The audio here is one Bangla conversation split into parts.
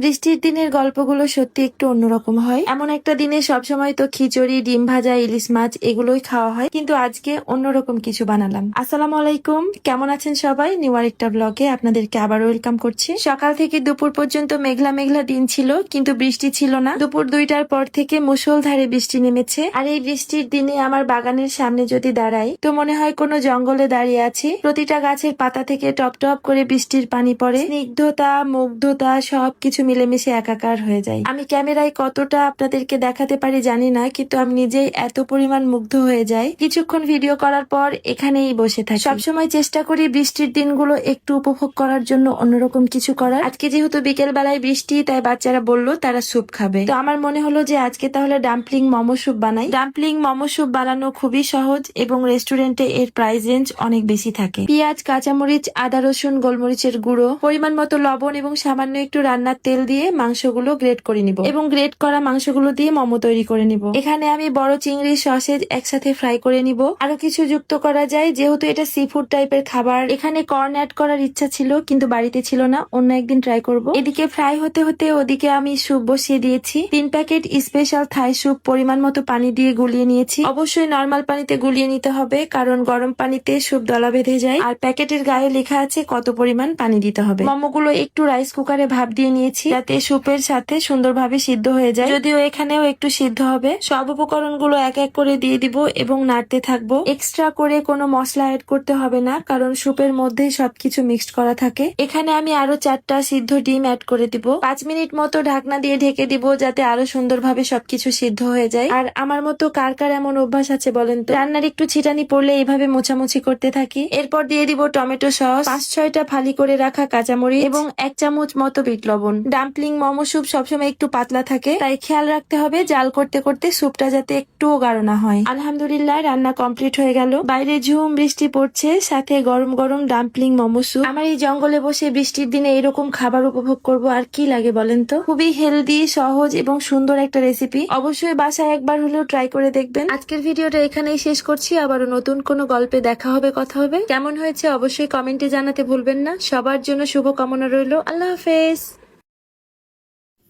বৃষ্টির দিনের গল্পগুলো সত্যি একটু অন্যরকম হয়। এমন একটা দিনে সবসময় তো খিচুড়ি, ডিম ভাজা, ইলিশ মাছ এগুলোই খাওয়া হয়, কিন্তু আজকে অন্যরকম কিছু বানালাম। আসসালামু আলাইকুম, কেমন আছেন সবাই? নিউ আরেকটা ব্লগে আপনাদেরকে আবার ওয়েলকাম করছি। সকাল থেকে দুপুর পর্যন্ত মেঘলা মেঘলা দিন ছিল, কিন্তু বৃষ্টি ছিল না। দুপুর 2টার পর থেকে মুষলধারে বৃষ্টি নেমেছে। আর এই বৃষ্টির দিনে আমার বাগানের সামনে যদি দাঁড়াই, তো মনে হয় কোনো জঙ্গলে দাঁড়িয়ে আছি। প্রতিটা গাছের পাতা থেকে টপ টপ করে বৃষ্টির পানি পড়ে। স্নিগ্ধতা, মুগ্ধতা সবকিছু মিলেমিশে একাকার হয়ে যায়। আমি ক্যামেরায় কতটা আপনাদেরকে দেখাতে পারি জানি না, কিন্তু আমি নিজেই এত পরিমাণ মুগ্ধ হয়ে যাই। কিছুক্ষণ ভিডিও করার পর এখানেই বসে থাকি। সবসময় চেষ্টা করি বৃষ্টির দিনগুলো একটু উপভোগ করার জন্য অন্যরকম কিছু করার। আজকে যেহেতু বিকেল বেলায় বৃষ্টি, তাই বাচ্চারা বললো তারা স্যুপ খাবে। তো আমার মনে হলো যে আজকে তাহলে ডাম্পলিং মোমো স্যুপ বানাই। ডাম্পলিং মোমো স্যুপ বানানো খুবই সহজ এবং রেস্টুরেন্টে এর প্রাইস রেঞ্জ অনেক বেশি থাকে। পেঁয়াজ, কাঁচামরিচ, আদা, রসুন, গোলমরিচের গুঁড়ো, পরিমাণ মতো লবণ এবং সামান্য একটু রান্নার তেল দিয়ে মাংসগুলো গ্রেট করে নিব এবং গ্রেট করা মাংসগুলো দিয়ে মোমো তৈরি করে নিব। এখানে আমি বড় চিংড়ি, সসেজ একসাথে ফ্রাই করে নিব। আরো কিছু যুক্ত করা যায়, যেহেতু এটা সি ফুড টাইপের খাবার। এখানে কর্ন অ্যাড করার ইচ্ছা ছিল, কিন্তু বাড়িতে ছিল না, অন্য একদিন ট্রাই করব। এদিকে ফ্রাই হতে হতে ওদিকে আমি স্যুপ বসিয়ে দিয়েছি। 3 প্যাকেট স্পেশাল থাই স্যুপ পরিমাণ মতো পানি দিয়ে গুলিয়ে নিয়েছি। অবশ্যই নর্মাল পানিতে গুলিয়ে নিতে হবে, কারণ গরম পানিতে স্যুপ দলা বেঁধে যায়। আর প্যাকেটের গায়ে লেখা আছে কত পরিমাণ পানি দিতে হবে। মোমোগুলো একটু রাইস কুকারে ভাপ দিয়ে নিয়েছি, যাতে স্যুপের সাথে সুন্দরভাবে সিদ্ধ হয়ে যায়। যদিও এখানেও একটু সিদ্ধ হবে। সব উপকরণগুলো এক এক করে দিয়ে দিব এবং নাড়তে থাকবো। এক্সট্রা করে কোনো মশলা অ্যাড করতে হবে না, কারণ স্যুপের মধ্যেই সবকিছু মিক্সড করা থাকে। এখানে আমি আরো 4টা সিদ্ধ ডিম অ্যাড করে দিব। 5 মিনিট মতো ঢাকনা দিয়ে ঢেকে দিব, যাতে আরো সুন্দরভাবে সবকিছু সিদ্ধ হয়ে যায়। আর আমার মতো কার কার এমন অভ্যাস আছে বলেন তো? রান্নার একটু ছিটানি পড়লে এইভাবে মোছামুছি করতে থাকি। এরপর দিয়ে দিব টমেটো সস, 5-6টা ফালি করে রাখা কাঁচামরিচ এবং 1 চামচ মতো বিট লবণ। ডাম্পলিং মোমো স্যুপ সবসময় একটু পাতলা থাকে, তাই খেয়াল রাখতে হবে জাল করতে করতে স্যুপটা যাতে একটুও গাঢ় না হয়। আলহামদুলিল্লাহ, রান্না কমপ্লিট হয়ে গেল। বাইরে ঝুম বৃষ্টি পড়ছে, সাথে গরম গরম ডাম্পলিং মোমো স্যুপ। আমার এই জঙ্গলে বসে বৃষ্টির দিনে এরকম খাবার উপভোগ করব, আর কি লাগে বলেন তো? খুবই হেলদি, সহজ এবং সুন্দর একটা রেসিপি। অবশ্যই বাসায় একবার হলেও ট্রাই করে দেখবেন। আজকের ভিডিওটা এখানেই শেষ করছি। আবারও নতুন কোনো গল্পে দেখা হবে, কথা হবে। কেমন হয়েছে অবশ্যই কমেন্টে জানাতে ভুলবেন না। সবার জন্য শুভ কামনা রইল। আল্লাহ হাফেজ।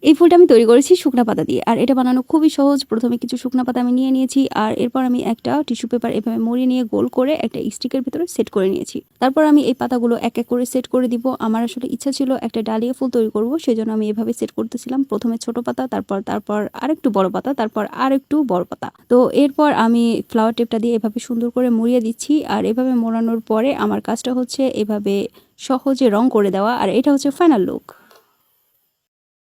এই ফুলটা আমি তৈরি করেছি শুকনা পাতা দিয়ে, আর এটা বানানো খুবই সহজ। প্রথমে কিছু শুকনা পাতা আমি নিয়ে নিয়েছি, আর এরপর আমি একটা টিস্যু পেপার এভাবে মুড়িয়ে নিয়ে গোল করে একটা স্টিকের ভিতরে সেট করে নিয়েছি। তারপর আমি এই পাতাগুলো এক এক করে সেট করে দিব। আমার আসলে ইচ্ছা ছিল একটা ডালিয়া ফুল তৈরি করব, সেজন্য আমি এভাবে সেট করতেছিলাম। প্রথমে ছোট পাতা, তারপর আরেকটু বড় পাতা, তারপর আরেকটু বড় পাতা। তো এরপর আমি ফ্লাওয়ার টেপটা দিয়ে এভাবে সুন্দর করে মুড়িয়ে দিচ্ছি। আর এভাবে মোড়ানোর পরে আমার কাজটা হচ্ছে এভাবে সহজে রং করে দেওয়া, আর এটা হচ্ছে ফাইনাল লুক।